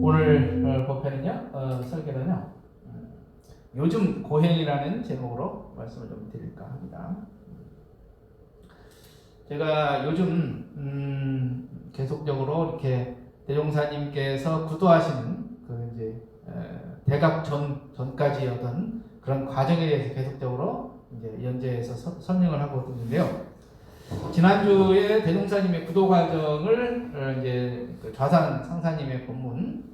오늘 본편은요, 설교는요, 요즘 고행이라는 제목으로 말씀을 좀 드릴까 합니다. 제가 요즘 계속적으로 이렇게 대종사님께서 구도하시는 그 이제 대각 전까지였던 그런 과정에 대해서 계속적으로 이제 연재해서 설명을 하고 있는데요. 지난주에 대종사님의 구도 과정을 이제 그 좌산 상사님의 본문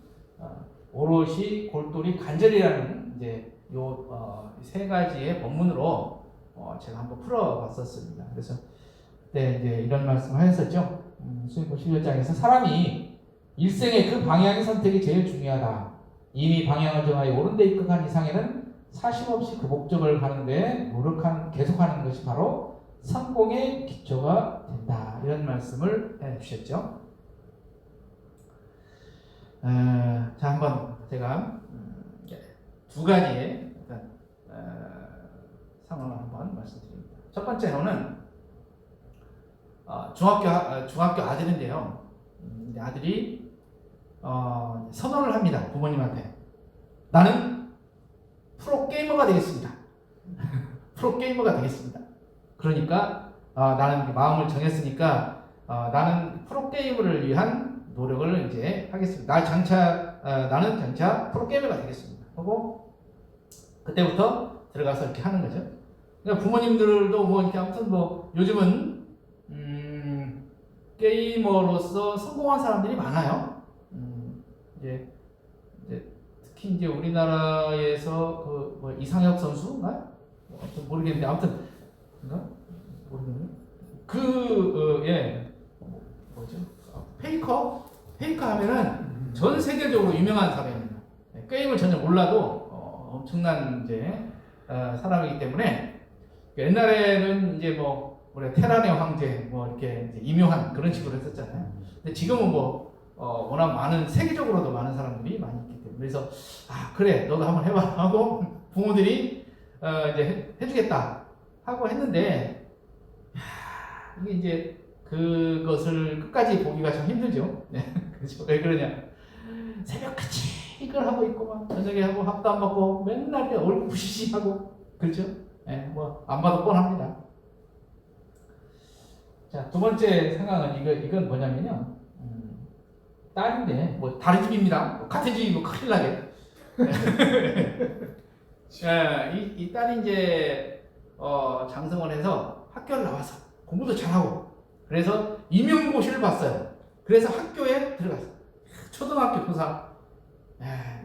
오롯이 골똘히 간절이라는 이제 요 세 가지의 본문으로 제가 한번 풀어봤었습니다. 그래서 그때 이제 이런 말씀을 하셨었죠. 수행보 11장에서 사람이 일생의 그 방향의 선택이 제일 중요하다. 이미 방향을 정하여 옳은 데 입각한 이상에는 사심없이 그 목적을 가는데 계속하는 것이 바로 성공의 기초가 된다. 이런 말씀을 해주셨죠. 자, 한번 제가 두 가지의 상황을 한번 말씀드립니다. 첫 번째로는 중학교 아들인데요. 아들이 선언을 합니다. 부모님한테. 나는 프로게이머가 되겠습니다. 프로게이머가 되겠습니다. 그러니까 나는 마음을 정했으니까 나는 프로게이머를 위한 노력을 이제 하겠습니다. 나는 장차 프로게이머가 되겠습니다. 하고 그때부터 들어가서 이렇게 하는 거죠. 그러니까 부모님들도 뭐 이렇게 아무튼 뭐 요즘은 게이머로서 성공한 사람들이 많아요. 이제 특히 이제 우리나라에서 그 이상혁 선수인가? 모르겠는데 아무튼 모르겠네. 뭐죠? 페이커 하면은 전 세계적으로 유명한 사람입니다. 게임을 전혀 몰라도 엄청난 이제 사람이기 때문에 옛날에는 이제 우리 테란의 황제 이렇게 이제 임요한 그런 식으로 했었잖아요. 근데 지금은 워낙 많은 세계적으로도 많은 사람들이 많이 있기 때문에 그래서 그래 너도 한번 해봐 하고 부모들이 이제 해주겠다 하고 했는데 이게 이제 그것을 끝까지 보기가 좀 힘들죠. 네. 그렇죠. 왜 그러냐? 새벽같이 이걸 하고 있고 막 저녁에 하고 밥도 안 먹고 맨날 얼굴 부시시 하고 그렇죠? 네, 안 봐도 뻔합니다. 자, 두 번째 상황은 이건 뭐냐면요. 딸인데 다른 집입니다. 같은 집이 큰일 나게. 이 딸이 이제 장성을 해서 학교를 나와서 공부도 잘하고 그래서 임용고시를 봤어요. 그래서 학교에 들어갔어요. 초등학교 교사.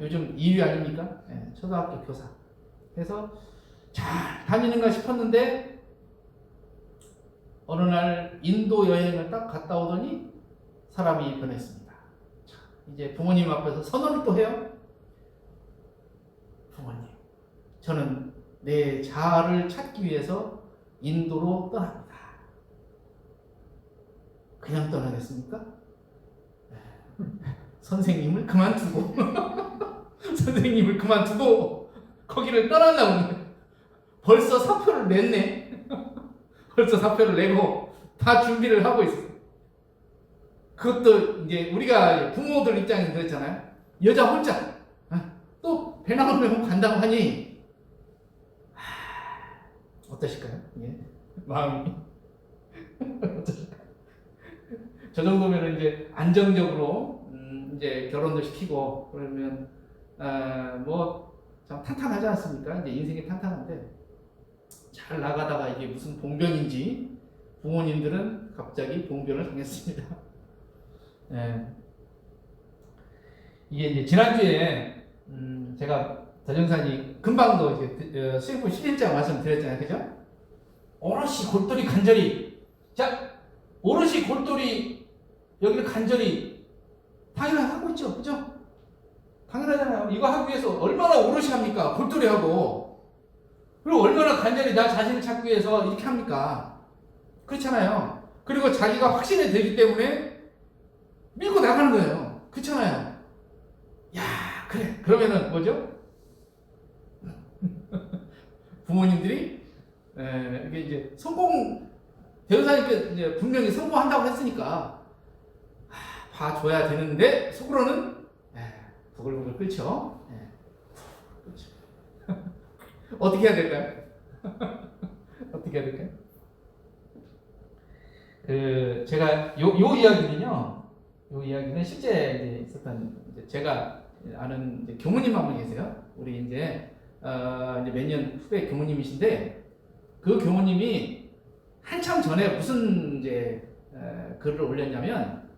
요즘 2위 아닙니까? 초등학교 교사. 그래서 잘 다니는가 싶었는데 어느 날 인도 여행을 딱 갔다 오더니 사람이 변했습니다. 자, 이제 부모님 앞에서 선언을 또 해요. 부모님, 저는 내 자아를 찾기 위해서 인도로 떠납니다. 그냥 떠나겠습니까? 선생님을 그만두고 거기를 떠난다고 벌써 사표를 냈네. 벌써 사표를 내고 다 준비를 하고 있어. 그것도 이제 우리가 부모들 입장에서 그랬잖아요. 여자 혼자 또 배낭을 메고 간다고 하니 어떠실까요? 예. 마음이 어떠실까요? 저 정도면 이제 안정적으로 이제 결혼도 시키고 그러면 참 탄탄하지 않습니까? 이제 인생이 탄탄한데 잘 나가다가 이게 무슨 봉변인지 부모님들은 갑자기 봉변을 당했습니다. 네. 이게 이제 지난주에 제가 대종사님 금방도 이제 수행보 11장 말씀드렸잖아요, 그죠? 오롯이 골똘히 간절히. 자, 오롯이 골똘히 여기를 간절히 당연히 하고 있죠, 그죠? 당연하잖아요. 이거 하기 위해서 얼마나 오롯이 합니까? 골똘히 하고. 그리고 얼마나 간절히 나 자신을 찾기 위해서 이렇게 합니까? 그렇잖아요. 그리고 자기가 확신이 되기 때문에 밀고 나가는 거예요. 그렇잖아요. 야, 그래. 그러면은 뭐죠? 부모님들이 이게 이제 대우사님께 이제 분명히 성공한다고 했으니까 봐줘야 되는데 속으로는 보글보글 끓죠. 예. 그렇죠. 어떻게 해야 될까요? 어떻게 해야 될까요? 제가 요 이야기는 실제 이제 있었던 이제 제가 아는 이제 교무님 한 분 계세요. 우리 이제 이제 몇 년 후배 교무님이신데 그 교무님이 한참 전에 무슨 이제 글을 올렸냐면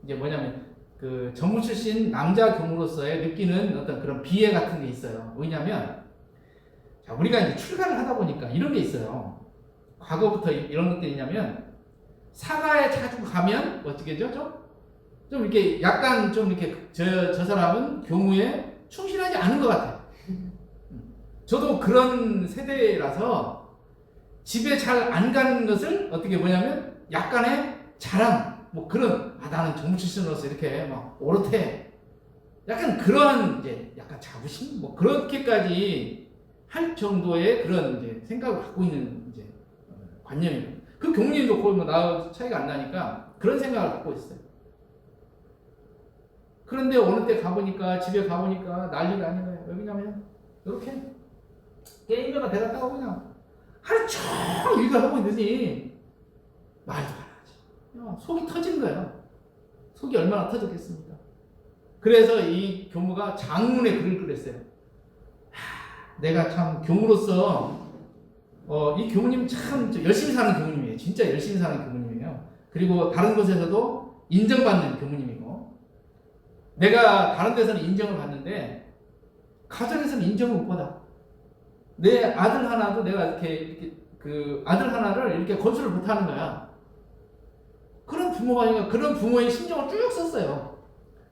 이제 뭐냐면 그 전무 출신 남자 교무로서의 느끼는 어떤 그런 비애 같은 게 있어요. 뭐냐면 자, 우리가 이제 출가를 하다 보니까 이런 게 있어요. 과거부터 이런 것들이 있냐면 사가에 자주 가면 어떻게죠? 좀 이렇게 약간 좀 이렇게 저 사람은 교무에 충실하지 않은 것 같아요. 저도 그런 세대라서 집에 잘 안 가는 것을 어떻게 뭐냐면 약간의 자랑 뭐 그런 나는 전무 출신으로서 이렇게 막 오롯해 약간 그런 이제 약간 자부심 뭐 그렇게까지 할 정도의 그런 이제 생각을 갖고 있는 이제 관념입니다. 그 교무님도 거의 뭐 나 차이가 안 나니까 그런 생각을 갖고 있어요. 그런데 어느 때 가보니까 집에 가보니까 난리가 아닌 거예요. 여기냐면 이렇게 게임에가 대갔다가 그냥 하루 종일 일을 하고 있느니 말도 안 하지. 속이 터진 거예요. 속이 얼마나 터졌겠습니까? 그래서 이 교무가 장문에 글을 그랬어요. 내가 참 교무로서 이 교무님 참 열심히 사는 교무님이에요. 진짜 열심히 사는 교무님이에요. 그리고 다른 곳에서도 인정받는 교무님이고 내가 다른 데서는 인정을 받는데 가정에서는 인정을 못 받아. 내 아들 하나도 내가 이렇게 그 아들 하나를 이렇게 건수를 못 하는 거야. 그런 부모가 아니라 그런 부모의 심정을 쭉 썼어요.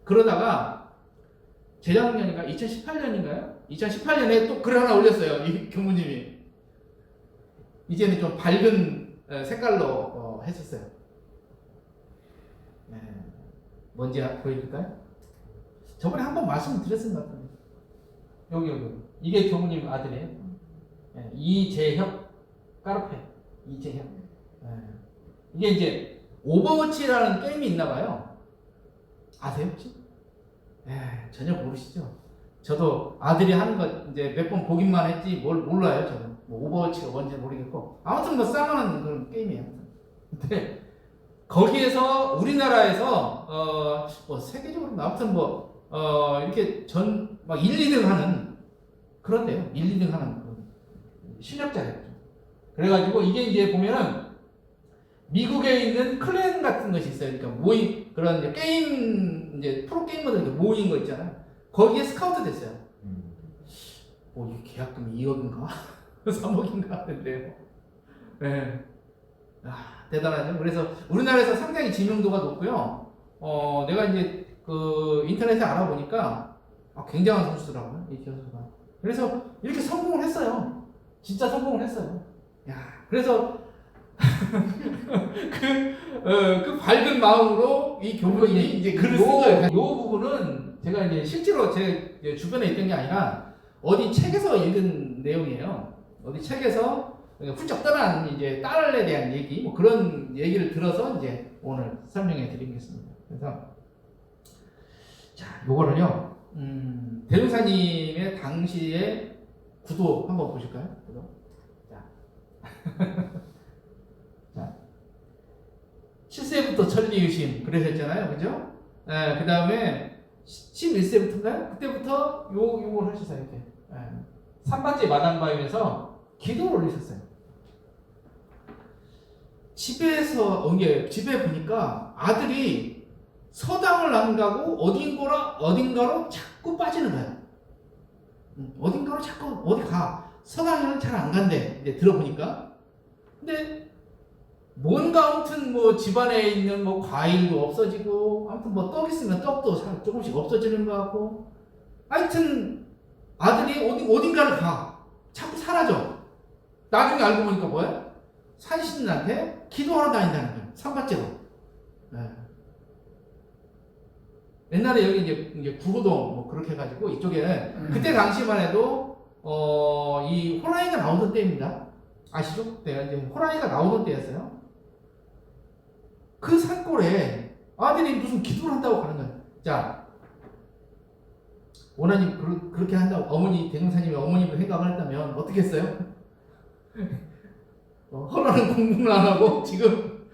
그러다가 재작년인가 2018년인가요? 2018년에 또 글 하나 올렸어요. 이 교무님이. 이제는 좀 밝은 색깔로 했었어요. 네. 뭔지 보여줄까요? 저번에 한번 말씀드렸은 것 같은데. 여기. 이게 교무님 아들이에요. 네. 이재혁 까르페. 이재혁. 네. 이게 이제 오버워치라는 게임이 있나 봐요. 아세요 혹시? 전혀 모르시죠? 저도 아들이 하는 거 이제 몇 번 보기만 했지 뭘 몰라요 저는. 뭐 오버워치가 뭔지 모르겠고 아무튼 뭐 싸움하는 그런 게임이에요. 근데 거기에서 우리나라에서 뭐 세계적으로 아무튼 뭐 이렇게 막 1, 2등 하는 그런데요. 1, 2등 하는 그런 실력자예요. 그래가지고 이게 이제 보면은 미국에 있는 클랜 같은 것이 있어요. 그러니까 모임 그런 이제 게임 이제 프로 게이머들 모인 거 있잖아요. 거기에 스카우트 됐어요. 이 계약금이 2억인가 3억인가 하는데요. 네. 대단하죠. 그래서 우리나라에서 상당히 지명도가 높고요. 내가 이제 그 인터넷에 알아보니까 굉장한 선수더라고요. 이 선수가. 그래서 이렇게 성공을 했어요. 진짜 성공을 했어요. 그래서 그 밝은 마음으로 이 교무님이 이제 글을 쓴 거예요. 이 부분은 제가 이제 실제로 제 주변에 있던 게 아니라 어디 책에서 읽은 내용이에요. 어디 책에서 훌쩍 떠난 이제 딸에 대한 얘기, 뭐 그런 얘기를 들어서 이제 오늘 설명해 드리겠습니다. 그래서 자, 요거를요, 대종사님의 당시의 구도 한번 보실까요? 구도. 자, 7세부터 천리의심 그러셨잖아요, 그죠? 그 다음에 11세부터인가요? 그때부터 요걸 하셨어요, 이렇게. 산반제 마당바위에서 기도를 올리셨어요. 집에 보니까 아들이 서당을 안 가고 어딘가로 자꾸 빠지는 거야. 어딘가로 자꾸 어디 가. 서당에는 잘 안 간대. 이제 들어보니까. 근데 뭔가 아무튼 뭐 집안에 있는 뭐 과일도 없어지고 아무튼 뭐 떡 있으면 떡도 조금씩 없어지는 거 같고 하여튼 아들이 어딘가를 가. 자꾸 사라져. 나중에 알고 보니까 뭐야? 산신한테 기도하러 다닌다는 거야. 산밭제로. 옛날에 여기 이제 구로동 뭐 그렇게 해가지고 이쪽에 그때 당시만 해도 이 호랑이가 나오던 때입니다. 아시죠? 그때가 이제 호랑이가 나오던 때였어요. 그 산골에 아들이 무슨 기도를 한다고 가는 거예요. 자, 오나님 그렇게 한다고 어머니 대종사님이 어머님을 생각을 했다면 어떻게 했어요? 허나는 공부를 안 하고 지금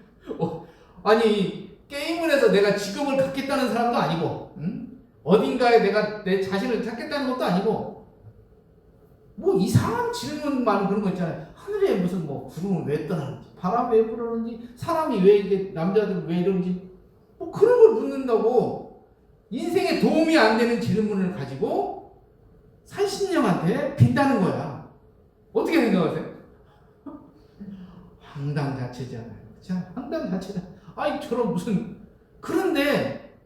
아니 게임을 해서 내가 직업을 갖겠다는 사람도 아니고 어딘가에 내가 내 자신을 찾겠다는 것도 아니고 뭐 이상한 질문만 그런 거 있잖아요. 하늘에 무슨 뭐 구름은 왜 떠나는지 바람이 왜 불어오는지 사람이 왜 이게 남자들은 왜 이런지 뭐 그런 걸 묻는다고 인생에 도움이 안 되는 질문을 가지고 산신령한테 빈다는 거야. 어떻게 생각하세요? 황당 자체잖아요. 자, 황당 자체다. 아이 저런 무슨 그런데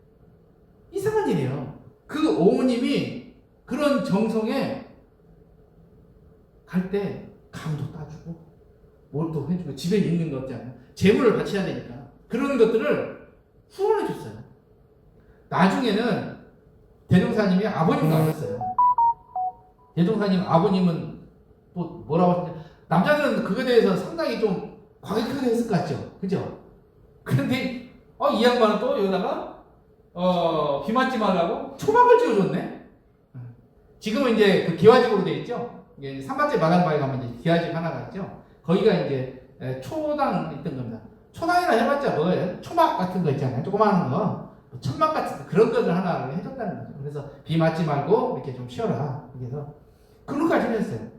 이상한 일이에요. 그 어머님이 그런 정성에 갈 때 감도 따주고 뭘 또 해주고 집에 있는 것 있잖아요. 재물을 바쳐야 되니까 그런 것들을 후원해 줬어요. 나중에는 대종사님이 아버님도 하셨어요. 대종사님 아버님은 또 뭐라고 하셨냐? 남자들은 그거에 대해서 상당히 좀 과격하게 했을 것 같죠, 그죠? 그런데 이 양반은 또 여기다가 비 맞지 말라고 초막을 지어줬네. 지금은 이제 그 기와집으로 돼 있죠. 이게 산밭제 마당바에 가면 이제 기와집 하나가 있죠. 거기가 이제 초당 있던 겁니다. 초당이나 해봤자 뭐예요? 초막 같은 거 있잖아요. 조그마한 거, 천막 같은 거, 그런 것을 하나 해줬다는 거죠. 그래서 비 맞지 말고 이렇게 좀 쉬어라. 그래서 그런까지 했어요.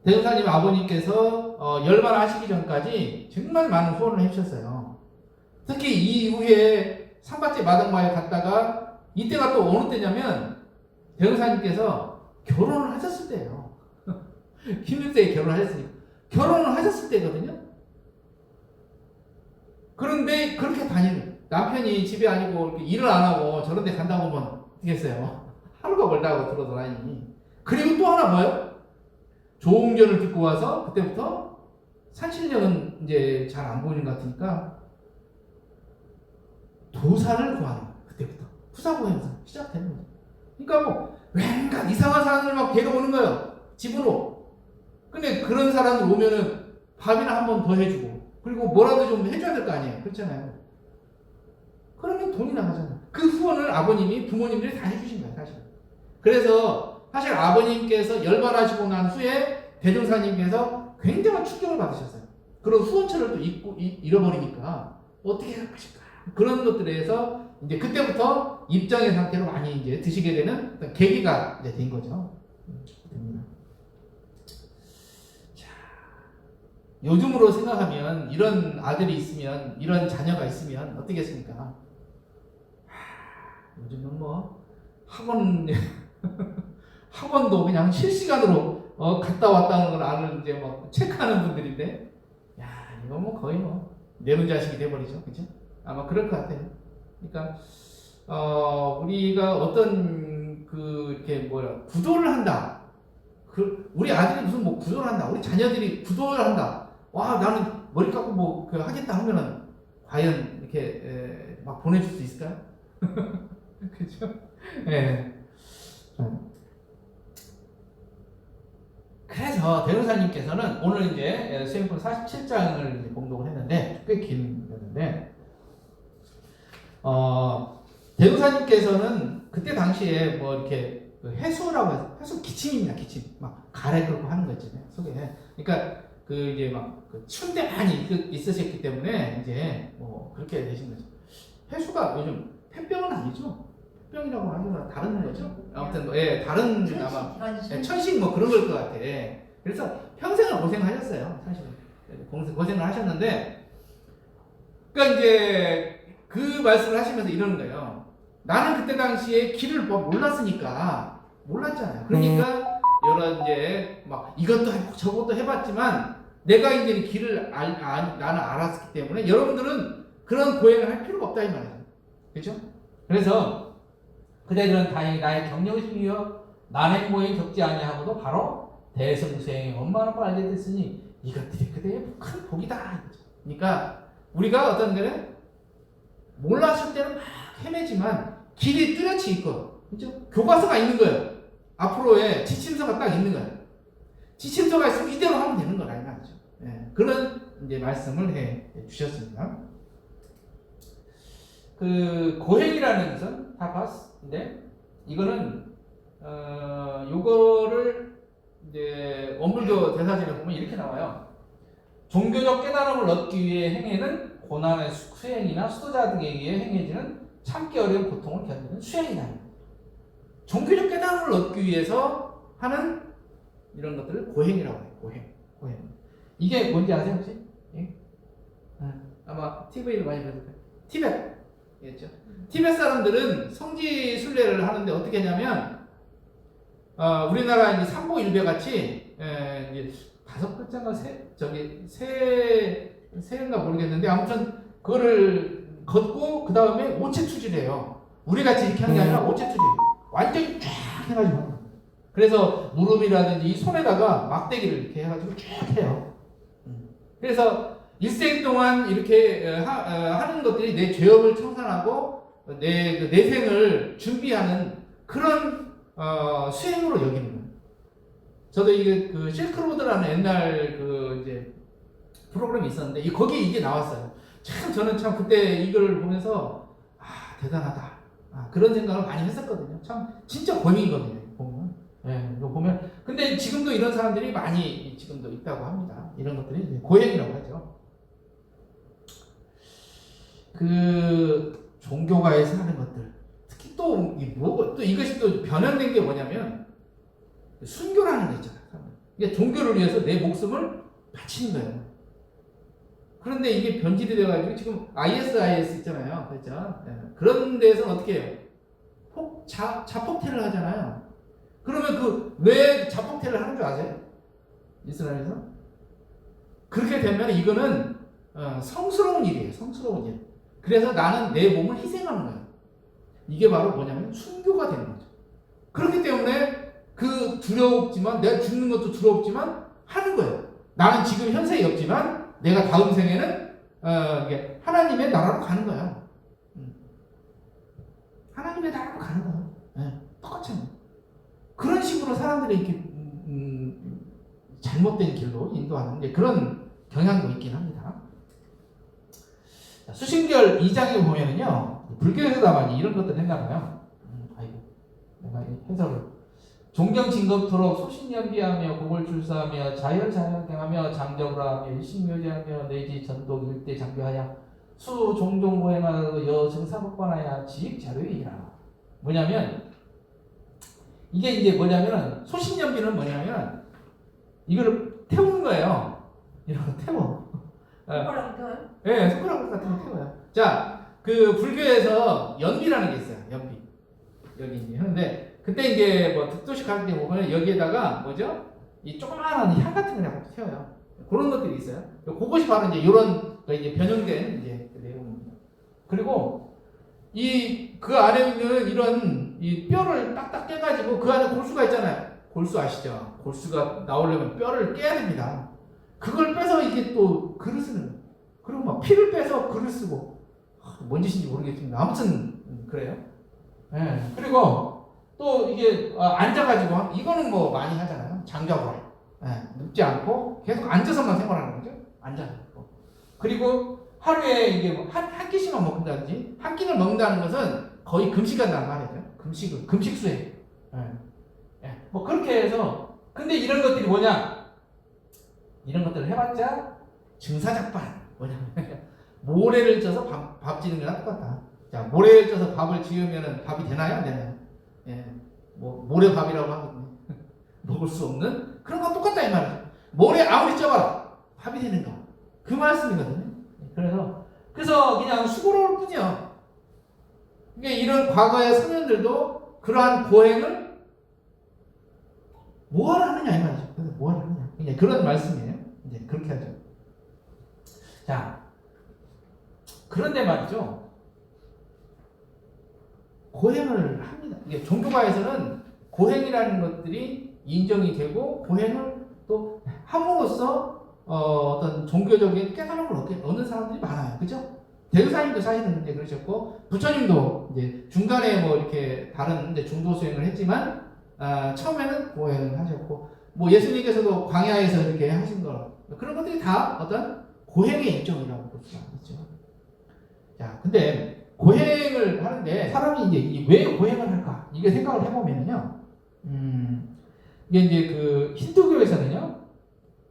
대종사님 아버님께서 열반하시기 전까지 정말 많은 후원을 해주셨어요. 특히 이후에 산밭제 마당바에 갔다가 이때가 또 어느 때냐면 대종사님께서 결혼을 하셨을 때예요. 김육세에 결혼하셨으니까 결혼을 하셨을 때거든요. 그런데 그렇게 다니는 남편이 집에 아니고 이렇게 일을 안 하고 저런 데 간다고 하면 어떻게 했어요? 하루가 멀다고 들어더라니. 그리고 또 하나 뭐예요? 조응전을 듣고 와서 그때부터 산신령은 이제 잘 안 보이는 것 같으니까 도사를 구하는 거예요. 그때부터 푸사고행사 시작되는 거죠. 그러니까 뭐 왠가 이상한 사람들 막 데려오는 거예요. 집으로. 근데 그런 사람들 오면은 밥이나 한 번 더 해주고 그리고 뭐라도 좀 해줘야 될 거 아니에요. 그렇잖아요. 그러면 돈이 나가잖아요. 그 후원을 아버님이 부모님들이 다 해주신 거예요. 사실. 그래서 사실 아버님께서 열반하시고 난 후에 대종사님께서 굉장한 충격을 받으셨어요. 그런 후원처를 또 잃어버리니까 어떻게 생각하실까? 그런 것들에 대해서 이제 그때부터 입장의 상태로 많이 이제 드시게 되는 어떤 계기가 이제 된 거죠. 됩니다. 자, 요즘으로 생각하면 이런 아들이 있으면, 이런 자녀가 있으면 어떻겠습니까? 요즘은 뭐 학원도 그냥 실시간으로 갔다 왔다는 걸 아는 이제 막 체크하는 분들인데, 야 이거 뭐 거의 뭐 내눈 자식이 돼버리죠, 그죠? 아마 그럴 것 같아요. 그러니까 우리가 어떤 이렇게 구도를 한다. 우리 아들이 무슨 뭐 구도를 한다. 우리 자녀들이 구도를 한다. 와 나는 머리 깎고 뭐 하겠다 하면은 과연 이렇게 막 보내줄 수 있을까요? 그렇죠? 예. 그래서 대종사님께서는 오늘 이제 수행품 47장을 이제 봉독을 했는데 꽤 긴 거였는데 대종사님께서는 그때 당시에 뭐 이렇게 해수라고 해서 해수 기침입니다. 기침 막 가래 끓고 하는 거 있잖아요. 속에. 그러니까 이제 막 추운데 많이 있으셨기 때문에 이제 뭐 그렇게 되신 거죠. 해수가 요즘 폐병은 아니죠. 폐병이라고 하는 건 다른 거죠. 아무튼 뭐 다른 아마 천식 뭐 그런 걸 것 같아. 그래서 평생을 고생하셨어요. 사실은 고생을 하셨는데, 그러니까 이제 그 말씀을 하시면서 이러는 거예요. 나는 그때 당시에 길을 몰랐으니까 몰랐잖아요. 그러니까 여러 이제 막 이것도 해보고 저것도 해봤지만 내가 이제 길을 나는 알았기 때문에 여러분들은 그런 고행을 할 필요가 없다 이 말이에요. 그렇죠? 그래서 그대들은 다행히 나의 경영심이여 난행모에 적지 아니하고도 바로 대승수행의 원만한 걸 알게 됐으니 이것들이 그대의 큰 복이다. 그러니까 우리가 어떤 데는 몰랐을 때는 막 헤매지만 길이 뚜렷이 있고, 그죠? 교과서가 있는 거예요. 앞으로의 지침서가 딱 있는 거예요. 지침서가 있으면 이대로 하면 되는 거라 이 말이죠. 예, 그런 이제 말씀을 해 주셨습니다. 고행이라는 것은 다 봤는데 이거는 요거를 이제 원불교 대사전에 보면 이렇게 나와요. 종교적 깨달음을 얻기 위해 행해는 고난의 수행이나 수도자 등에 의해 행해지는 참기 어려운 고통을 견디는 수행이다. 종교적 깨달음을 얻기 위해서 하는 이런 것들을 고행이라고 해요. 고행. 이게 뭔지 아세요 혹시? 예? 아마 TV를 많이 보셨을 거예요. 티벳. 티벳 사람들은 성지 순례를 하는데 어떻게 하냐면 우리나라 이제 삼보일배 같이 이제 5글자인가 세인가 모르겠는데 아무튼 그거를 걷고 그 다음에 오체투지래요. 우리 같이 이렇게 하는 게 아니라 오체투지. 완전히 쫙 해가지고. 그래서 무릎이라든지 이 손에다가 막대기를 이렇게 해가지고 쭉 해요. 그래서 일생 동안 이렇게 하는 것들이 내 죄업을 청산하고 내 내생을 준비하는 그런 수행으로 여기는 거예요. 저도 이게 그 실크로드라는 옛날 그 이제 프로그램이 있었는데 거기에 이게 나왔어요. 참 저는 참 그때 이걸 보면서 대단하다. 그런 생각을 많이 했었거든요. 참 진짜 권위거든요. 보면. 예, 이거 보면 근데 지금도 이런 사람들이 많이 지금도 있다고 합니다. 이런 것들이 이제 고행이라고 하죠. 그 종교가에서 하는 것들 특히 또 이것이 또 변형된 게 뭐냐면 순교라는 거 있잖아요. 이게 종교를 위해서 내 목숨을 바치는 거예요. 그런데 이게 변질이 돼가지고 지금 IS 있잖아요. 그렇죠? 네. 그런 데서는 어떻게 해요? 자폭태를 하잖아요. 그러면 왜 자폭태를 하는 줄 아세요? 이스라엘에서? 그렇게 되면 이거는 성스러운 일이에요. 성스러운 일. 그래서 나는 내 몸을 희생하는 거예요. 이게 바로 뭐냐면 순교가 되는 거죠. 그렇기 때문에 두렵지만 내가 죽는 것도 두렵지만 하는 거예요. 나는 지금 현생이 없지만 내가 다음 생에는 이게 하나님의 나라로 가는 거예요. 하나님의 나라로 가는 거예요. 네, 똑같잖아요. 그런 식으로 사람들이 이렇게 잘못된 길로 인도하는 그런 경향도 있긴 합니다. 수신결 2장에 보면은요, 불교에서도 아마 이런 것들 했나봐요. 내가 해석을. 종경 진검토록 소신연비하며 고골출사하며 자열자양행하며 장적으로하며 일심묘지하며 내지 전독 일대 장교하여 수 종종고행하여 여승사법관하여 지익자료이라. 뭐냐면 이게 이제 뭐냐면 소신연비는 뭐냐면 이거를 태우는 거예요. 이런 거 태워. 손가락 태워요? 네, 손가락 같은 거 태워요. 자, 그 불교에서 연비라는 게 있어요. 연비. 여기 이제 하는데 그때 이제 뭐 득도식 할 때 보면 여기에다가 뭐죠? 이 조그마한 향 같은 거 그냥 태워요. 그런 것들이 있어요. 그것이 바로 이제 이런 이제 변형된 이제 내용입니다. 그리고 그 안에 있는 이런 이 뼈를 딱딱 깨가지고 그 안에 골수가 있잖아요. 골수 아시죠? 골수가 나오려면 뼈를 깨야 됩니다. 그걸 빼서 이게 또 글을 쓰는 거예요. 그리고 막 피를 빼서 글을 쓰고 뭔 짓인지 모르겠지만 아무튼 그래요. 네. 그리고 또 이게 앉아가지고 이거는 뭐 많이 하잖아요. 장작으로 눕지 않고 계속 앉아서만 생활하는 거죠. 앉아서. 그리고 하루에 이게 뭐 한 끼씩만 먹는다든지 한 끼를 먹는다는 것은 거의 금식한다는 말이죠. 금식 수행. 뭐 그렇게 해서 근데 이런 것들이 뭐냐? 이런 것들을 해봤자 증사작반 뭐냐면 모래를 쪄서 밥 지는 거랑 똑같다. 자, 모래를 쪄서 밥을 지으면 밥이 되나요? 안 되나요? 예, 뭐 모래밥이라고 하거든요. 먹을 수 없는 그런 거 똑같다 이 말이죠. 모래 아무리 쪄봐라 밥이 되는 거. 그 말씀이거든요. 그래서 그냥 수고로울 뿐이요. 이게 이런 과거의 선현들도 그러한 고행을 뭐하러 하느냐 이 말이죠. 그래서 뭐하러 하느냐. 그냥 그런 말씀이에요. 이제 그렇게 하죠. 자, 그런데 말이죠. 고행을 합니다. 이게 종교가에서는 고행이라는 것들이 인정이 되고 고행을 또 함으로써 어떤 종교적인 깨달음을 얻는 사람들이 많아요. 그죠? 대교사님도 사실은 이제 그러셨고 부처님도 이제 중간에 뭐 이렇게 다른 이제 중도 수행을 했지만 처음에는 고행을 하셨고 뭐 예수님께서도 광야에서 이렇게 하신 거 그런 것들이 다 어떤 고행의 일종이라고 볼 수가 있죠. 자, 근데 고행을 하는데 사람이 이제 왜 고행을 할까? 이게 생각을 해보면요, 이게 이제 그 힌두교에서는요,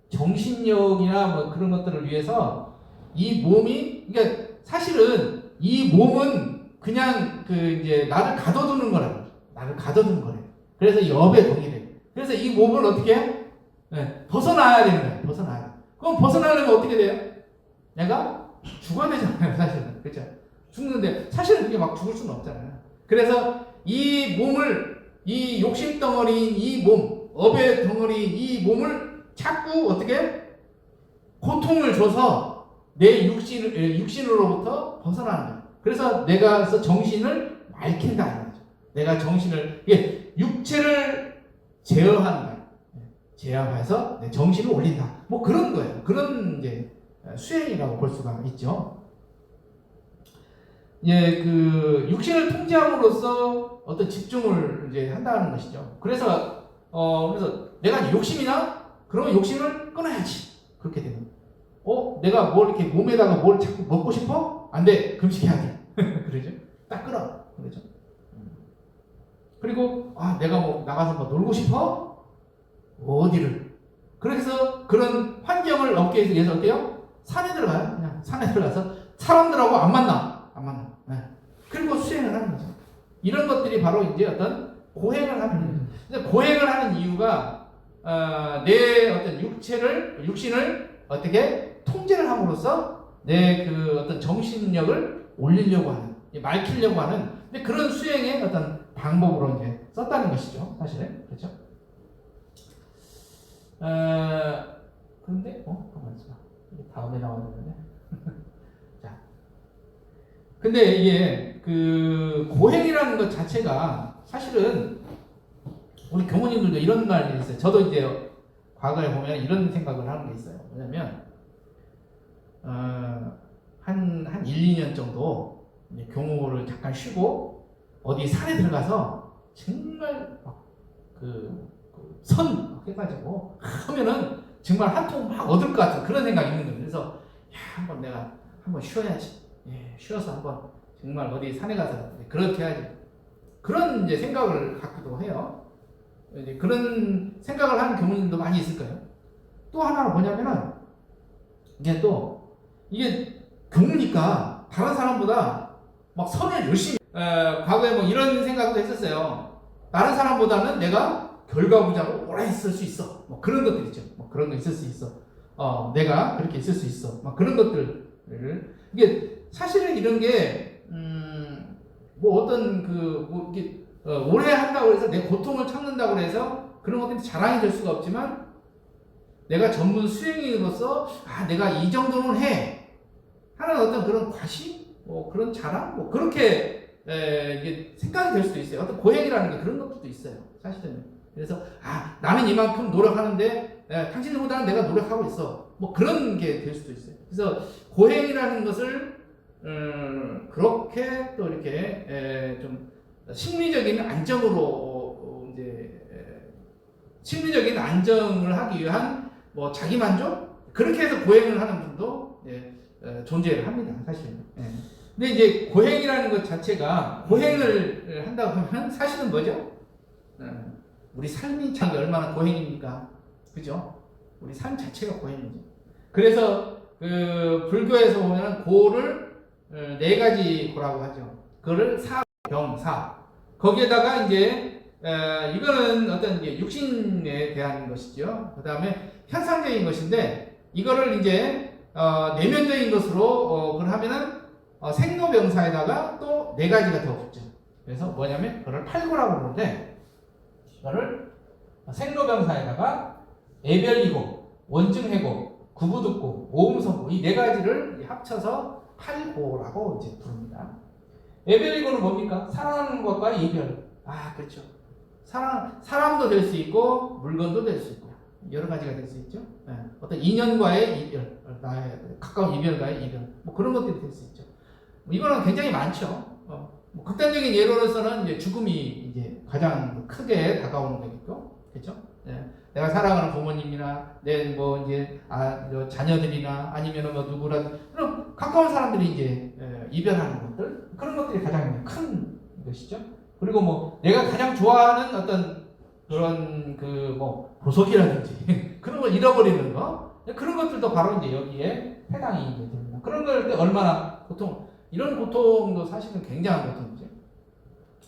정신력이나 뭐 그런 것들을 위해서 이 몸이, 그러니까 사실은 이 몸은 그냥 그 이제 나를 가둬두는 거라고, 나를 가둬두는 거래. 그래서 엽에 동의돼. 그래서 이 몸을 어떻게 해? 네, 벗어나야 되는 거야. 벗어나야 돼. 그럼 벗어나려면 어떻게 돼요? 내가 죽어야 되잖아요, 사실은. 그렇죠? 죽는데 사실은 그게 막 죽을 수는 없잖아요. 그래서 이 몸을, 이 욕심 덩어리인 이 몸, 업의 덩어리인 이 몸을 자꾸 어떻게 고통을 줘서 내 육신으로부터 벗어나는 거예요. 그래서 내가 정신을 맑힌다 이 말이죠. 내가 정신을, 이게 육체를 제어하는 거예요. 제어해서 내 정신을 올린다. 뭐 그런 거예요. 그런 이제 수행이라고 볼 수가 있죠. 예, 그 육신을 통제함으로써 어떤 집중을 이제 한다는 것이죠. 그래서 내가 욕심이나 그러면 욕심을 끊어야지. 그렇게 되는. 내가 뭘 이렇게 몸에다가 뭘 자꾸 먹고 싶어? 안 돼. 금식해야 돼. 그러죠? 딱 끊어. 그러죠? 그리고 내가 뭐 나가서 뭐 놀고 싶어? 어디를? 그래서 그런 환경을 얻기 위해서 어때요? 산에 들어가요. 그냥 산에 들어가서 사람들하고 안 만나. 네. 그리고 수행을 하는 거죠. 이런 것들이 바로 이제 어떤 고행을 하는 거예요. 고행을 하는 이유가 내 어떤 육신을 어떻게 통제를 함으로써 내 그 어떤 정신력을 올리려고 하는, 맑히려고 하는, 근데 그런 수행의 어떤 방법으로 이제 썼다는 것이죠, 사실은. 그렇죠? 그런데 가만 있어. 다음에 나왔는데. 자, 근데 이게 그 고행이라는 것 자체가 사실은 우리 교모님들도 이런 말이 있어요. 저도 이제 과거에 보면 이런 생각을 하는 게 있어요. 뭐냐면 한 1, 2년 정도 교모를 잠깐 쉬고 어디 산에 들어가서 정말 선 해가지고 하면은 정말 한 통 막 얻을 것 같은 그런 생각이 있는 거예요. 그래서 한번 내가 한번 쉬어야지. 쉬어서 한번 정말 어디 산에 가서 그렇게 해야지. 그런 이제 생각을 갖기도 해요. 이제 그런 생각을 하는 교무님도 많이 있을 거예요. 또 하나는 뭐냐면은 이게 교무니까 다른 사람보다 막 선을 열심히 과거에 뭐 이런 생각도 했었어요. 다른 사람보다는 내가 결과부자로 오래 있을 수 있어. 뭐 그런 것들 있죠. 뭐 그런 거 있을 수 있어. 내가 그렇게 있을 수 있어. 막 그런 것들을, 이게 사실은 이런 게 뭐 어떤 이렇게 오래 한다고 해서 내 고통을 참는다고 해서 그런 것들이 자랑이 될 수가 없지만, 내가 전문 수행인으로서 내가 이 정도는 해 하는 어떤 그런 과시, 뭐 그런 자랑, 뭐 그렇게 이게 생각이 될 수도 있어요. 어떤 고행이라는 게 그런 것도 있어요, 사실은. 그래서 나는 이만큼 노력하는데 당신들보다는 내가 노력하고 있어. 뭐 그런 게 될 수도 있어요. 그래서 고행이라는 것을 그렇게 또 이렇게 좀 심리적인 안정으로 심리적인 안정을 하기 위한 뭐 자기 만족, 그렇게 해서 고행을 하는 분도 존재를 합니다, 사실은. 근데 이제 고행이라는 것 자체가, 고행을 한다고 하면 사실은 뭐죠? 우리 삶이 참 얼마나 고행입니까? 그죠? 우리 삶 자체가 고행이죠. 그래서 그 불교에서 보면 고를 4가지 고라고 하죠. 그거를 사, 병, 사. 거기에다가 이제 이거는 어떤 이제 육신에 대한 것이죠. 그 다음에 현상적인 것인데, 이거를 이제 내면적인 것으로 그걸 하면은 생로병사에다가 또 4가지가 더 붙죠. 그래서 뭐냐면 그걸 팔고라고 부르는데, 이거를 생로병사에다가 애별이고, 원증해고, 구부듣고, 오음선고, 이 4가지를 합쳐서 팔고라고 이제 부릅니다. 애별이고는 뭡니까? 사랑하는 것과 이별. 그렇죠. 사람도 될 수 있고, 물건도 될 수 있고, 여러 가지가 될 수 있죠. 어떤 인연과의 이별, 나의 가까운 이별과의 이별, 뭐 그런 것들이 될 수 있죠. 이거는 굉장히 많죠. 뭐 극단적인 예로서는 이제 죽음이 이제 가장 크게 다가오는 거겠죠. 그렇죠? 내가 사랑하는 부모님이나 내 뭐 이제 자녀들이나 아니면 뭐 누구라도, 그럼 가까운 사람들이 이제 이별하는 것들, 그런 것들이 가장 큰 것이죠. 그리고 뭐 내가 가장 좋아하는 어떤 그런 그 뭐 보석이라든지 그런 걸 잃어버리는 거, 그런 것들도 바로 이제 여기에 해당이 됩니다. 그런 걸 때 얼마나 이런 고통도 사실은 굉장한 고통이죠.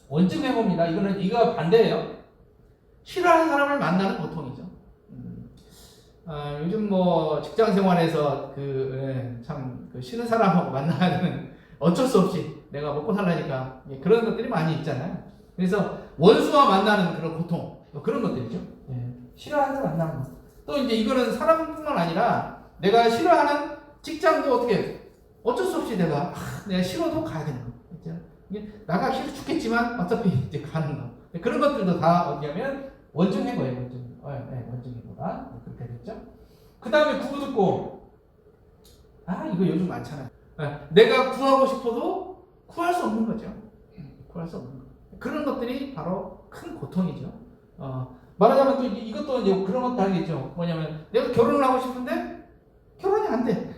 원증 해봅니다. 이거 반대예요. 싫어하는 사람을 만나는 고통이죠. 요즘 뭐 직장 생활에서 참 싫은 사람하고 만나야 되는, 어쩔 수 없이 내가 먹고 살라니까 그런 것들이 많이 있잖아요. 그래서 원수와 만나는 그런 고통, 그런 것들이죠. 싫어하는 사람 만나는 것. 또 이제 이거는 사람뿐만 아니라 내가 싫어하는 직장도 어쩔 수 없이 내가 싫어도 가야 되는 거. 나가 싫어 죽겠지만 어차피 이제 가는 거. 그런 것들도 다 어디냐면 원증해고예요. 원증해고가 그렇게 됐죠. 그 다음에 구구 듣고, 이거 요즘 많잖아요. 내가 구하고 싶어도 구할 수 없는 거죠. 구할 수 없는 거. 그런 것들이 바로 큰 고통이죠. 말하자면 또 이것도 이제 그런 것도 하겠죠. 뭐냐면 내가 결혼을 하고 싶은데 결혼이 안 돼.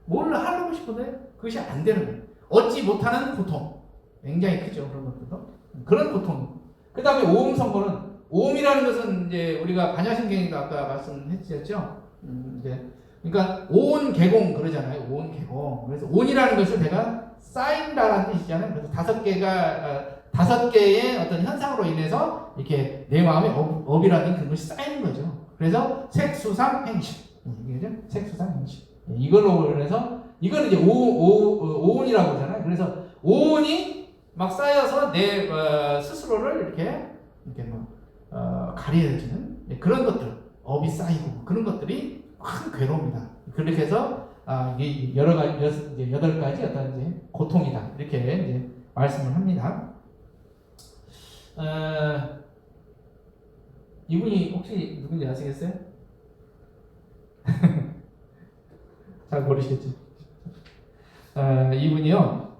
뭘 하려고 싶은데 그것이 안 되는 거예요. 얻지 못하는 고통. 굉장히 크죠. 그런 것들도. 그런 고통. 그 다음에 오음 선고는, 오음이라는 것은 이제 우리가 반야신경에도 아까 말씀했었죠. 그러니까 오온 개공 그러잖아요. 오온 개공. 그래서 온이라는 것을 내가 쌓인다라는 뜻이잖아요. 그래서 다섯 개의 어떤 현상으로 인해서 이렇게 내 마음에 업이라는 그런 것이 쌓이는 거죠. 그래서 색수상 행식. 이게죠? 색수상 행식. 이걸로 해서 이거는 이제 오온이라고 하잖아요. 그래서 오온이 막 쌓여서 내 스스로를 이렇게 가려지는 그런 것들, 업이 쌓이고 그런 것들이 큰 괴로움이다. 그렇게 해서 이게 여러 가지, 8가지 어떤 이제 고통이다. 이렇게 이제 말씀을 합니다. 이분이 혹시 누군지 아시겠어요? 잘 모르시겠죠? 이분이요,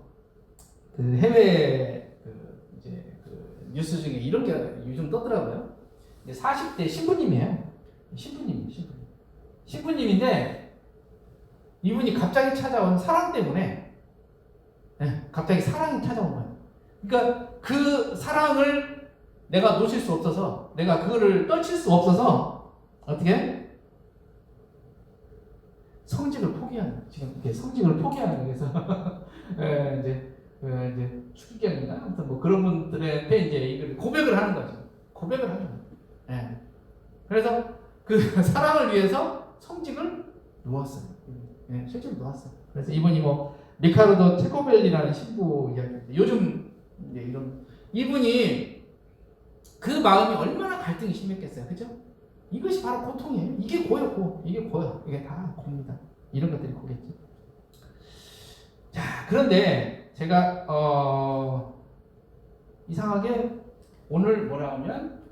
해외 뉴스 중에 이런 게 요즘 떠더라고요. 40대 신부님이에요. 신부님인데 이분이 갑자기 찾아온 사랑 때문에, 갑자기 사랑이 찾아온 거예요. 그러니까 그 사랑을 내가 놓칠 수 없어서, 내가 그거를 떨칠 수 없어서 어떻게? 성직을 포기하는 거예요. 지금 이렇게 성직을 포기하는 거예요. 그래서 이제 추기경인가 아무튼 뭐 그런 분들한테 이제 이걸 고백을 하는 거죠. 고백을 하는 거예요. 그래서 그 사랑을 위해서 성직을 놓았어요. 실제로 놓았어요. 그래서 이분이 뭐 리카르도 체코벨리라는 신부 이야기인데, 요즘 이제 이분이 그 마음이 얼마나 갈등이 심했겠어요. 그죠? 이것이 바로 고통이에요. 이게 고였고, 이게 고요. 이게 다 고입니다. 이런 것들이 고겠죠. 자, 그런데 제가 이상하게 오늘 뭐라 하면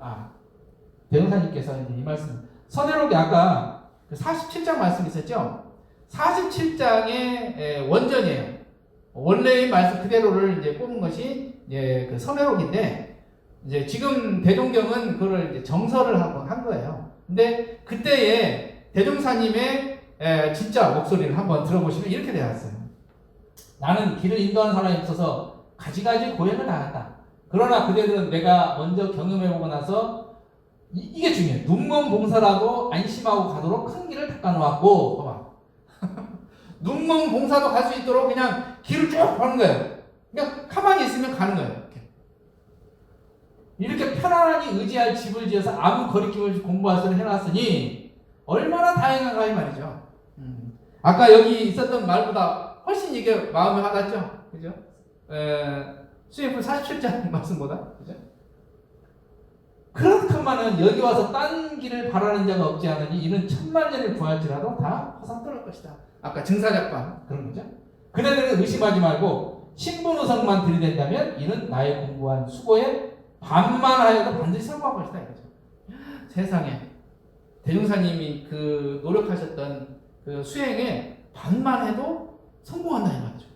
대형사님께서 이제 이 말씀, 선해록이 아까 그 47장 말씀 있었죠? 47장의 원전이에요. 원래의 말씀 그대로를 이제 뽑은 것이 이제 그 선해록인데, 이제 지금 대종경은 그걸 이제 정설을 한 거예요. 근데 그때의 대종사님의 진짜 목소리를 한번 들어보시면 이렇게 되었어요. 나는 길을 인도하는 사람이 없어서 가지가지 고행을 당했다. 그러나 그대들은 내가 먼저 경험해보고 나서 이게 중요해요. 눈먼 봉사라도 안심하고 가도록 큰 길을 닦아놓았고, 봐봐. 눈먼 봉사도 갈 수 있도록 그냥 길을 쭉 가는 거예요. 그냥 가만히 있으면 가는 거예요. 이렇게 편안하게 의지할 집을 지어서 아무 거리낌을 공부할 수 해놨으니 얼마나 다행한가 이 말이죠. 아까 여기 있었던 말보다 훨씬 이게 마음이 와닿죠. 그죠? 수행품 47장 말씀보다. 그죠? 그렇다면은 여기 와서 딴 길을 바라는 자가 없지 않으니 이는 천만년을 구할지라도 다 허상떨어질 것이다. 아까 증사작반 그런 거죠. 그네들은 의심하지 말고 신분의성만 들이댄다면 이는 나의 공부한 수고에 반만하여도 반드시 성공할 것이다 이거죠. 세상에 대종사님이 그 노력하셨던 그 수행에 반만 해도 성공한다 이 말이죠.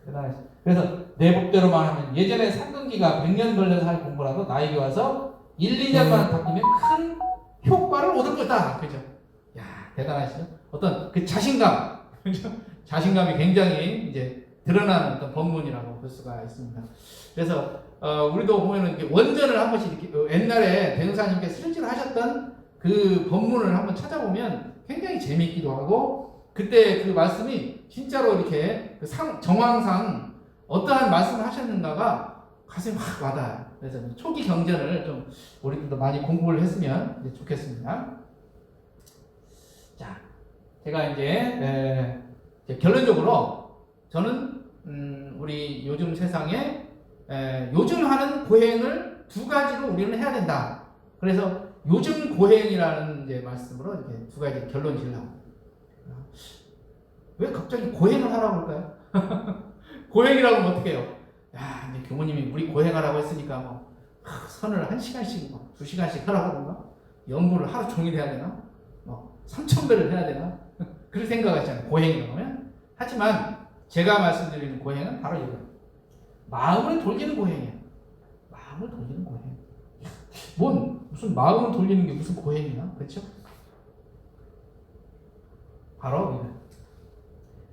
대단하죠. 그래서 내 법대로만 하면 예전에 상근기가 100년 걸려서 할 공부라도 나에게 와서 1, 2년만 닦으면 큰 효과를 얻을 거다. 그죠? 야, 대단하시죠? 어떤 그 자신감, 그죠? 자신감이 굉장히 이제 드러나는 어떤 법문이라고 볼 수가 있습니다. 그래서 우리도 보면은 이렇게 원전을 한 번씩 이렇게 옛날에 대흥사님께서 실제로 하셨던 그 법문을 한번 찾아보면 굉장히 재미있기도 하고 그때 그 말씀이 진짜로 이렇게 그 정황상 어떠한 말씀을 하셨는가가 가슴이 확 와닿아요. 그래서 초기 경전을 좀 우리들도 많이 공부를 했으면 좋겠습니다. 자, 제가 이제 결론적으로 저는 우리 요즘 세상에 요즘 하는 고행을 두 가지로 우리는 해야 된다. 그래서 요즘 고행이라는 이제 말씀으로 이렇게 두 가지 결론 지으려고. 왜 갑자기 고행을 하라고 할까요? 고행이라고 하면 어떻게 해요? 야, 이제 교무님이 우리 고행하라고 했으니까 뭐 선을 1시간씩, 2시간씩 하라고 하던가? 연구를 하루 종일 해야 되나? 3,000배를 해야 되나? 그렇게 생각하시잖아요. 고행이라고 하면. 하지만 제가 말씀드리는 고행은 바로 이거예요. 마음을 돌리는 고행이에요. 마음을 돌리는 고행. 무슨 마음을 돌리는 게 무슨 고행이나? 그렇죠? 바로 이거예요.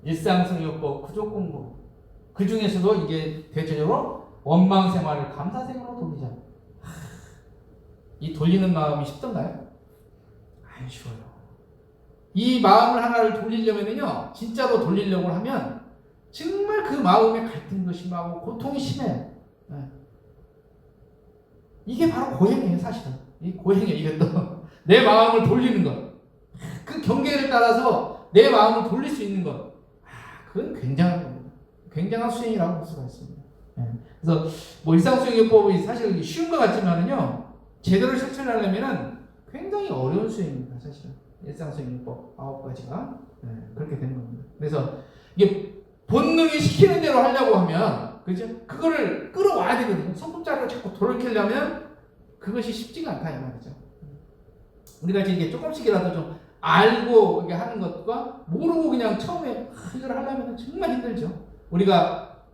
일상승용법 구조공부. 그 중에서도 이게 대체적으로 원망생활을 감사생활로 돌리자. 이 돌리는 마음이 쉽던가요? 안 쉬워요. 이 마음을 하나를 돌리려면요, 진짜로 돌리려고 하면 정말 그 마음의 갈등도 심하고 고통이 심해요. 이게 바로 고행이에요, 사실은. 이 고행이에요, 이것도. 내 마음을 돌리는 것. 그 경계를 따라서 내 마음을 돌릴 수 있는 것. 그건 굉장한 겁니다. 굉장한 수행이라고 볼 수가 있습니다. 그래서 일상수행요법이 사실 쉬운 것 같지만은요, 제대로 실천하려면은 굉장히 어려운 수행입니다, 사실은. 일상수행요법 9가지가 그렇게 되는 겁니다. 그래서 이게 본능이 시키는 대로 하려고 하면, 그죠? 그거를 끌어와야 되거든요. 성품자를 자꾸 돌이키려면 그것이 쉽지가 않다 이 말이죠. 우리가 이게 조금씩이라도 좀 알고 이게 하는 것과 모르고 그냥 처음에 이걸 하려면 정말 힘들죠. 우리가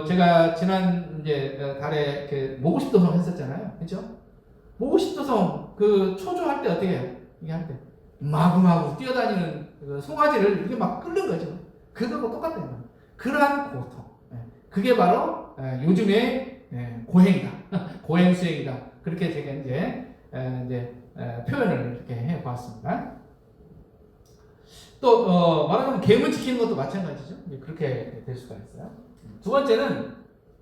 제가 지난 이제 달에 이렇게 모고십도성 했었잖아요, 그렇죠? 모고십도성 그 초조할 때 어떻게 해요? 이게 할 때 마구마구 뛰어다니는 그 송아지를 이렇게 막 끓는 거죠. 그거하고 똑같다는 거예요. 그러한 고통, 그게 바로 요즘의 고행이다, 고행 수행이다. 그렇게 제가 이제 표현을 이렇게 해보았습니다. 또 말하자면 계문 지키는 것도 마찬가지죠. 그렇게 될 수가 있어요. 두 번째는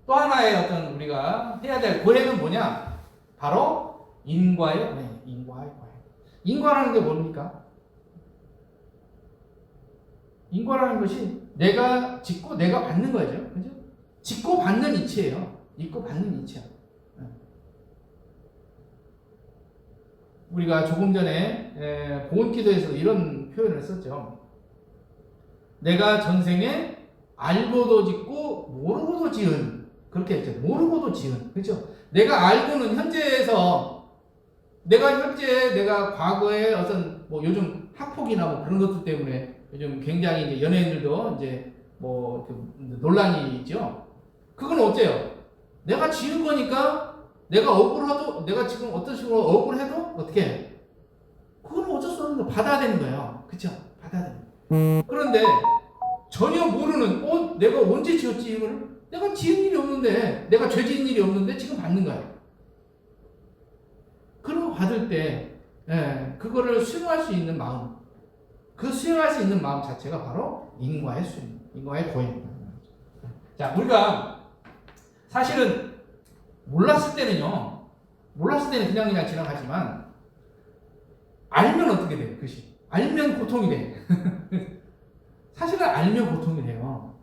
또 하나의 어떤 우리가 해야 될 고행은 뭐냐? 바로 인과의 고행. 인과라는 게 뭡니까? 인과라는 것이 내가 짓고 내가 받는 거죠. 그죠? 짓고 받는 이치예요. 짓고 받는 이치야. 우리가 조금 전에 보온기도에서 이런 표현을 썼죠. 내가 전생에 알고도 짓고 모르고도 지은, 그렇게 했죠. 모르고도 지은, 그렇죠? 내가 알고는 현재에서 내가 과거에 어떤 요즘 학폭이나 그런 것들 때문에 요즘 굉장히 이제 연예인들도 이제 논란이 있죠. 그건 어때요? 내가 지은 거니까 내가 억울해도, 내가 지금 어떤 식으로 억울해도 어떻게 해? 그건 어쩔 수 없는 거 받아야 되는 거예요. 그쵸? 받아야 되는 거예요. 그런데 전혀 모르는, 내가 언제 지었지 이거를? 내가 지은 일이 없는데, 내가 죄 지은 일이 없는데 지금 받는 거예요. 그런 거 받을 때 그거를 수용할 수 있는 마음, 그 수용할 수 있는 마음 자체가 바로 인과의 수용, 인과의 고행입니다. 자, 우리가 사실은 몰랐을 때는 그냥 지나가지만 알면 어떻게 돼요? 그것이 알면 고통이 돼. 사실은 알면 고통이 돼요.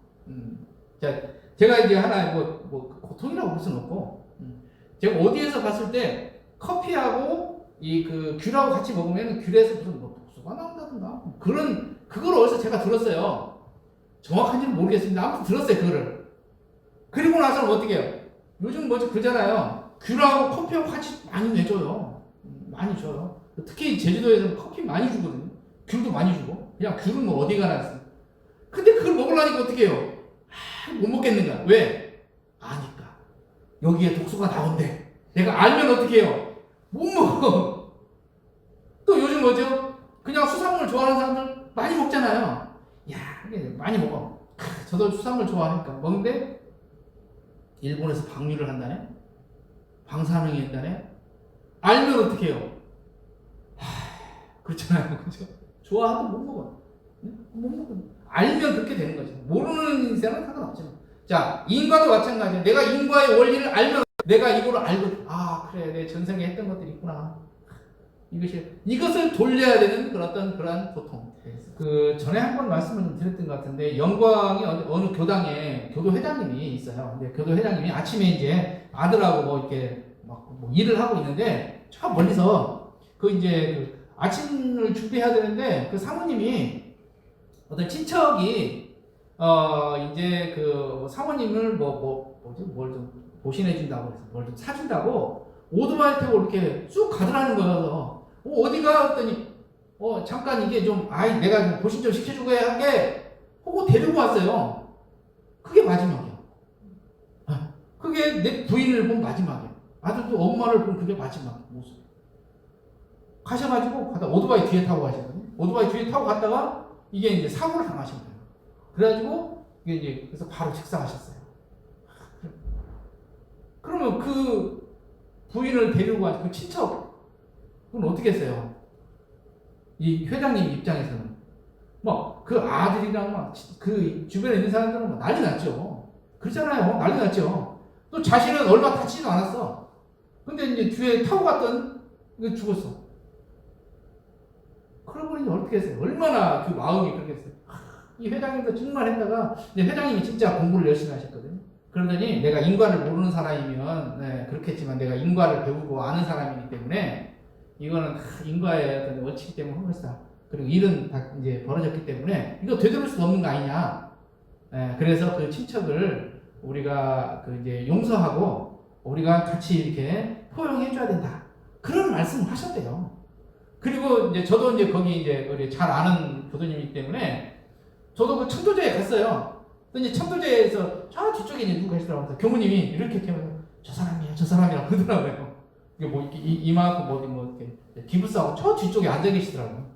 자, 제가 이제 하나 고통이라고 볼 수는 없고, 제가 어디에서 봤을 때 커피하고 그 귤하고 같이 먹으면 귤에서 무슨 독소가 나온다든가 그걸 어디서 제가 들었어요. 정확한지는 모르겠습니다. 아무튼 들었어요, 그거를. 그리고 나서는 어떻게 해요? 요즘 그러잖아요. 귤하고 커피하고 같이 많이 내줘요. 많이 줘요. 특히 제주도에서는 커피 많이 주거든요. 귤도 많이 주고. 그냥 귤은 어디 가나 있어요. 근데 그걸 먹으려니까 어떻게 해요? 못 먹겠는가? 왜? 아니까. 여기에 독소가 나온대. 내가 알면 어떻게 해요? 못 먹어. 또 요즘 그냥 수산물 좋아하는 사람들 많이 먹잖아요. 야, 많이 먹어. 저도 수산물 좋아하니까 먹는데 일본에서 방류를 한다네? 방사능이 한다네? 알면 어떻게 해요? 그렇잖아요. 그죠? 좋아하도 못 먹어. 못 먹어. 알면 그렇게 되는 거죠. 모르는 인생은 상관없죠. 자, 인과도 마찬가지예요. 내가 인과의 원리를 알면 내가 이거를 알고, 아, 그래, 내 전생에 했던 것들이 있구나. 이것을 돌려야 되는 그런 고통. 그 전에 한번 말씀을 좀 드렸던 것 같은데, 영광의 어느 교당에 교도회장님이 있어요. 근데 교도회장님이 아침에 이제 아들하고 뭐 이렇게 뭐 일을 하고 있는데, 저 멀리서 그 아침을 준비해야 되는데, 그 사모님이 어떤 친척이 이제 그 사모님을 뭘 좀 보신해 준다고 해서 뭘 좀 사준다고 오토바이 타고 이렇게 쭉 가더라는 거여서 어디가 했더니 잠깐 이게 좀 내가 좀 보신 좀 시켜주고 하게 하고 데리고 왔어요. 그게 마지막이야. 그게 내 부인을 본 마지막이야. 아들도 엄마를 본 그게 마지막 모습. 가셔가지고 오토바이 뒤에 타고 가시거든요. 오토바이 뒤에 타고 갔다가 이게 이제 사고를 당하신 거예요. 그래가지고 이게 이제 그래서 바로 직사하셨어요. 그러면 그 부인을 데리고 간 그 친척은 어떻게 했어요? 이 회장님 입장에서는 막 그 아들이랑 막 그 주변에 있는 사람들은 막 난리 났죠. 그렇잖아요. 난리 났죠. 또 자신은 얼마 다치지도 않았어. 근데 이제 뒤에 타고 갔던 그 죽었어. 그러고 보니 어떻게 했어요? 얼마나 그 마음이 그렇겠어요. 이 회장님도 정말 했다가 이제 회장님이 진짜 공부를 열심히 하셨거든요. 그러더니 내가 인과를 모르는 사람이면 그렇겠지만 내가 인과를 배우고 아는 사람이기 때문에 이거는 다 인과의 어떤 원칙 때문에 한 것이다. 그리고 일은 다 이제 벌어졌기 때문에 이거 되돌릴 수 없는 거 아니냐. 그래서 그 친척을 우리가 그 이제 용서하고 우리가 같이 이렇게 포용해줘야 된다. 그런 말씀을 하셨대요. 그리고 이제 저도 이제 거기 이제 우리 잘 아는 교도님이기 때문에 저도 그 천도제에 갔어요. 이제 천도제에서 저 뒤쪽에 이제 누가 계시더라고요. 교무님이 이렇게 하면서 저 사람이라고 그러더라고요. 이게 뭐 이만큼 뭐 이렇게 기부스하고 저 뒤쪽에 앉아 계시더라고요.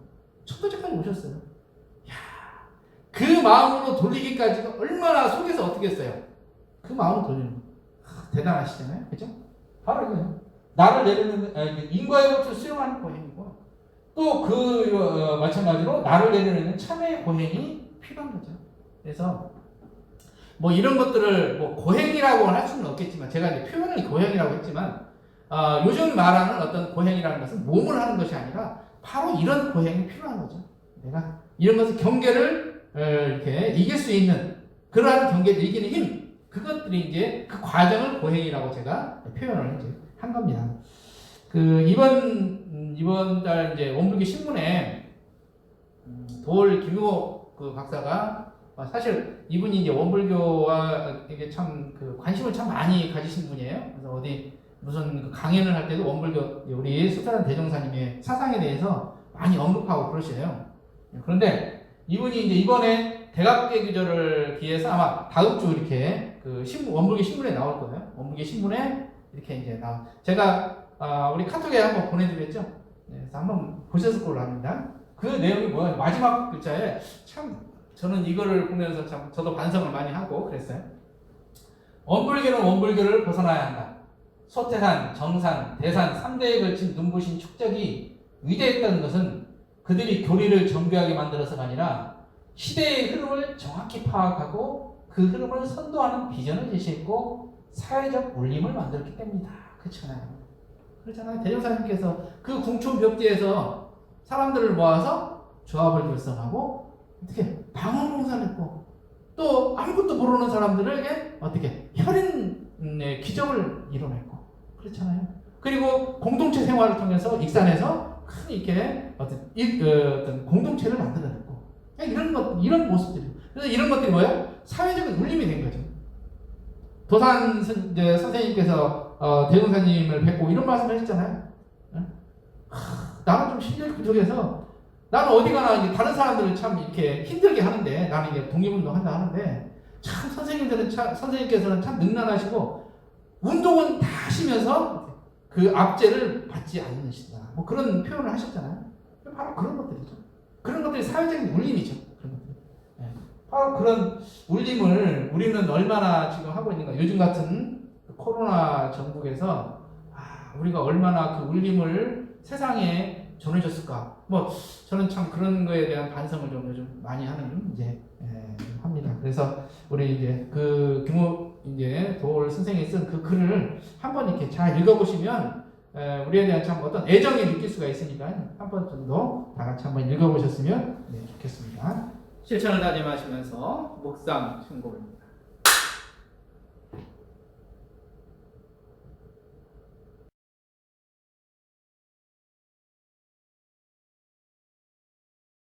천도제까지 오셨어요. 야, 그 마음으로 돌리기까지가 얼마나 속에서 어떻게 했어요? 그 마음을 돌리는 거. 대단하시잖아요, 그죠? 바로 이거예요. 나를 내려놓는 인과의 법칙을 수용하는 고행이고 또 마찬가지로 나를 내려놓는 참회의 고행이 필요한 거죠. 그래서 뭐 이런 것들을 뭐 고행이라고 할 수는 없겠지만 제가 이제 표현을 고행이라고 했지만 요즘 말하는 어떤 고행이라는 것은 몸을 하는 것이 아니라 바로 이런 고행이 필요한 거죠. 내가 이런 것을 경계를 이렇게 이길 수 있는 그러한 경계를 이기는 힘 그것들이 이제 그 과정을 고행이라고 제가 표현을 이제 한 겁니다. 그 이번 달 이제 원불교 신문에 도올 김용호 그 박사가 사실 이분이 이제 원불교와 이게 참 그 관심을 참 많이 가지신 분이에요. 그래서 어디 무슨 그 강연을 할 때도 원불교 우리 숫자란 대종사님의 사상에 대해서 많이 언급하고 그러셔요. 그런데 이분이 이제 이번에 대각계 규절을 기해서 아마 다음 주 이렇게 그 원불교 신문에 나올 거예요. 원불교 신문에 이렇게 이제 제가 우리 카톡에 한번 보내드렸죠. 네, 그래서 한번 보셨을 걸로 합니다. 그 내용이 뭐야? 마지막 글자에 참 저는 이거를 보면서 참 저도 반성을 많이 하고 그랬어요. 원불교는 원불교를 벗어나야 한다. 소태산, 정산, 대산 3대에 걸친 눈부신 축적이 위대했던 것은 그들이 교리를 정교하게 만들어서가 아니라 시대의 흐름을 정확히 파악하고 그 흐름을 선도하는 비전을 제시했고 사회적 울림을 만들었기 때문이다. 그렇잖아요. 대종사님께서 그 궁촌벽지에서 사람들을 모아서 조합을 결성하고 어떻게 방언봉사를 했고 또 아무것도 모르는 사람들에게 어떻게 혈인의 기적을 이뤄냈고 그렇잖아요. 그리고 공동체 생활을 통해서 익산에서 큰 이렇게 어떤 공동체를 만들어냈고 이런 모습들이 그래서 이런 것들이 뭐예요? 사회적인 울림이 된 거죠. 도산 선생님께서 대종사님을 뵙고 이런 말씀을 하셨잖아요. 나는 좀 심리 부족해서 나는 어디 가나 다른 사람들을 참 이렇게 힘들게 하는데 나는 이제 독립운동 하는데 참 선생님께서는 참 능란하시고 운동은 다 하시면서 그 압제를 받지 않으신다. 뭐 그런 표현을 하셨잖아요. 바로 그런 것들이죠. 그런 것들이 사회적인 울림이죠. 그런 것들. 네. 바로 그런 울림을 우리는 얼마나 지금 하고 있는가. 요즘 같은 코로나 전국에서 우리가 얼마나 그 울림을 세상에 전해줬을까. 뭐 저는 참 그런 거에 대한 반성을 좀 요즘 많이 하는 이제 합니다. 그래서 우리 이제 그 규모 이제 도올 선생이 쓴 그 글을 한번 이렇게 잘 읽어보시면 우리에 대한 참 어떤 애정이 느낄 수가 있으니까 한 번 정도 다 같이 한번 읽어보셨으면 좋겠습니다. 실천을 다짐하시면서 묵상 충고입니다.